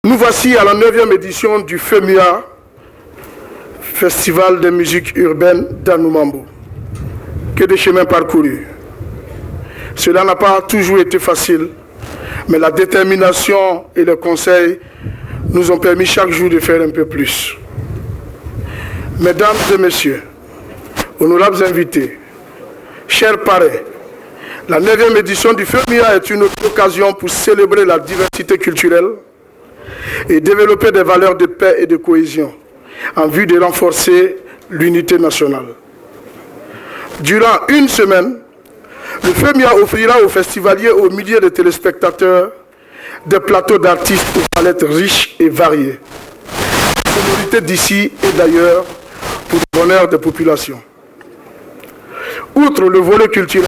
Nous voici à la 9e édition du FEMUA, Festival de musique urbaine d'Anoumambo. Que de chemins parcourus. Cela n'a pas toujours été facile, mais la détermination et le conseil nous ont permis chaque jour de faire un peu plus. Mesdames et messieurs, honorables invités, chers parrains, la 9e édition du FEMUA est une occasion pour célébrer la diversité culturelle et développer des valeurs de paix et de cohésion en vue de renforcer l'unité nationale. Durant une semaine, le FEMUA offrira aux festivaliers et aux milliers de téléspectateurs des plateaux d'artistes aux palettes riches et variées, sonorités d'ici et d'ailleurs pour le bonheur des populations. Outre le volet culturel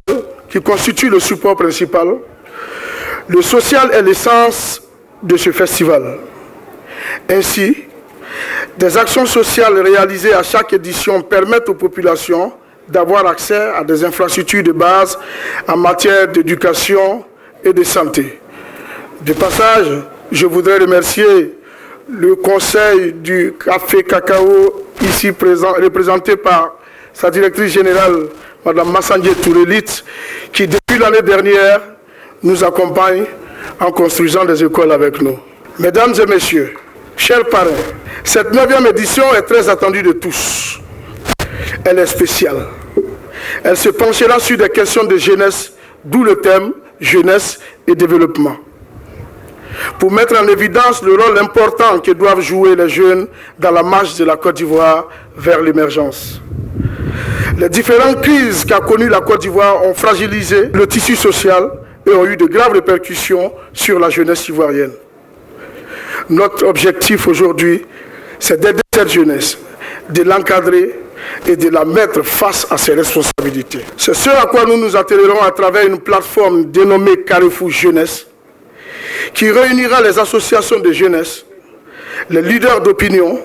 qui constitue le support principal, le social est l'essence de ce festival. Ainsi, des actions sociales réalisées à chaque édition permettent aux populations d'avoir accès à des infrastructures de base en matière d'éducation et de santé. De passage, je voudrais remercier le conseil du Café Cacao, ici présent, représenté par sa directrice générale, Mme Massandje Tourelit, qui depuis l'année dernière nous accompagne en construisant des écoles avec nous. Mesdames et messieurs, chers parrains, cette 9e édition est très attendue de tous. Elle est spéciale. Elle se penchera sur des questions de jeunesse, d'où le thème jeunesse et développement. Pour mettre en évidence le rôle important que doivent jouer les jeunes dans la marche de la Côte d'Ivoire vers l'émergence. Les différentes crises qu'a connues la Côte d'Ivoire ont fragilisé le tissu social et ont eu de graves répercussions sur la jeunesse ivoirienne. Notre objectif aujourd'hui, c'est d'aider cette jeunesse, de l'encadrer et de la mettre face à ses responsabilités. C'est ce à quoi nous nous attellerons à travers une plateforme dénommée Carrefour Jeunesse, qui réunira les associations de jeunesse, les leaders d'opinion,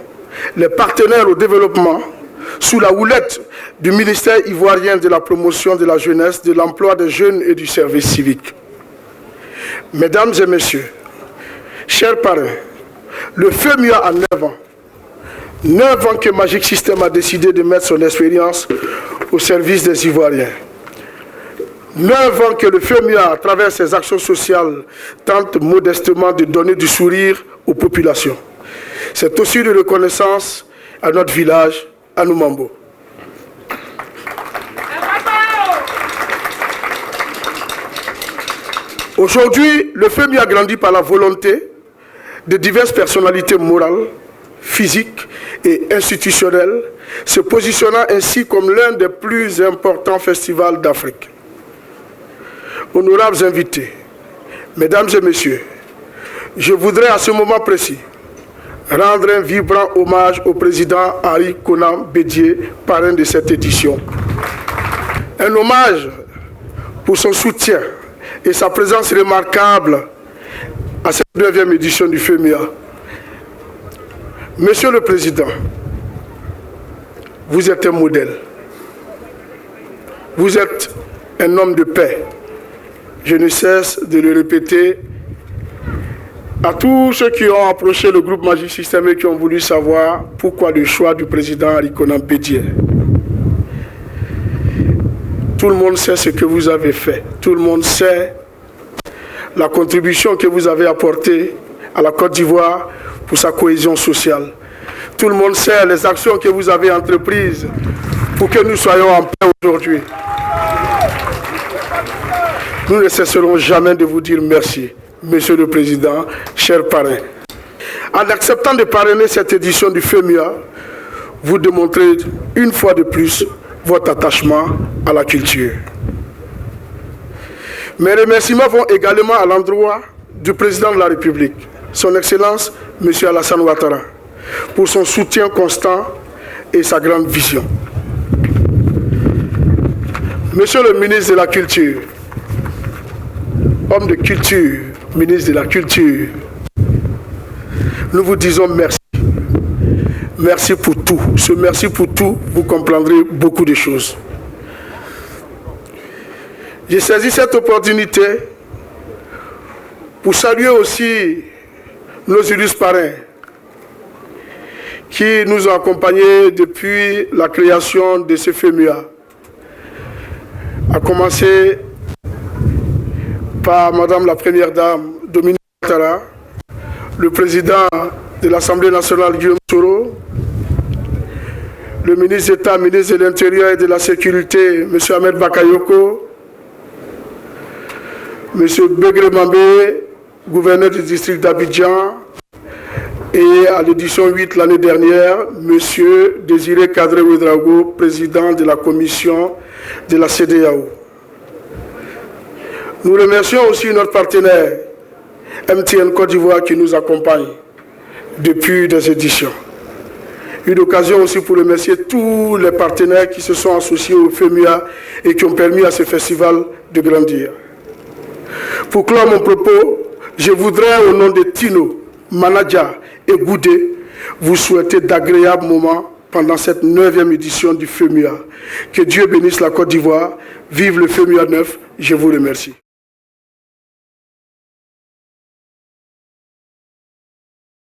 les partenaires au développement, sous la houlette du ministère ivoirien de la promotion de la jeunesse, de l'emploi des jeunes et du service civique. Mesdames et messieurs, chers parrains, le FEMUA a 9 ans. 9 ans que Magic System a décidé de mettre son expérience au service des Ivoiriens. 9 ans que le FEMUA, à travers ses actions sociales, tente modestement de donner du sourire aux populations. C'est aussi de reconnaissance à notre village, Anoumambo. Aujourd'hui, le FEMUA a grandi par la volonté de diverses personnalités morales, physiques et institutionnelles, se positionnant ainsi comme l'un des plus importants festivals d'Afrique. Honorables invités, mesdames et messieurs, je voudrais à ce moment précis rendre un vibrant hommage au président Henri Konan Bédié, parrain de cette édition. Un hommage pour son soutien et sa présence remarquable à cette 9e édition du FEMUA. Monsieur le Président, vous êtes un modèle. Vous êtes un homme de paix. Je ne cesse de le répéter à tous ceux qui ont approché le groupe Magic System et qui ont voulu savoir pourquoi le choix du président Henri Konan Bédié. Tout le monde sait ce que vous avez fait. Tout le monde sait la contribution que vous avez apportée à la Côte d'Ivoire pour sa cohésion sociale. Tout le monde sait les actions que vous avez entreprises pour que nous soyons en paix aujourd'hui. Nous ne cesserons jamais de vous dire merci, Monsieur le Président, chers parrains. En acceptant de parrainer cette édition du FEMUA, vous démontrez une fois de plus votre attachement à la culture. Mes remerciements vont également à l'endroit du Président de la République, Son Excellence, M. Alassane Ouattara, pour son soutien constant et sa grande vision. Monsieur le ministre de la Culture, homme de culture, ministre de la Culture, nous vous disons merci. Merci pour tout. Ce merci pour tout, vous comprendrez beaucoup de choses. J'ai saisi cette opportunité pour saluer aussi nos illustres parrains qui nous ont accompagnés depuis la création de ce FEMUA, à commencer par Madame la Première Dame Dominique Ouattara, le président de l'Assemblée nationale Guillaume Soro, le ministre d'État, ministre de l'Intérieur et de la Sécurité, M. Ahmed Bakayoko, M. Begré Mambé, gouverneur du district d'Abidjan, et à l'édition 8 l'année dernière, M. Désiré Kadré Ouedraogo, président de la commission de la CEDEAO. Nous remercions aussi notre partenaire MTN Côte d'Ivoire qui nous accompagne depuis des éditions. Une occasion aussi pour remercier tous les partenaires qui se sont associés au FEMUA et qui ont permis à ce festival de grandir. Pour clore mon propos, je voudrais au nom de Tino, Manadja et Goudé vous souhaiter d'agréables moments pendant cette 9e édition du FEMUA. Que Dieu bénisse la Côte d'Ivoire. Vive le FEMUA 9. Je vous remercie.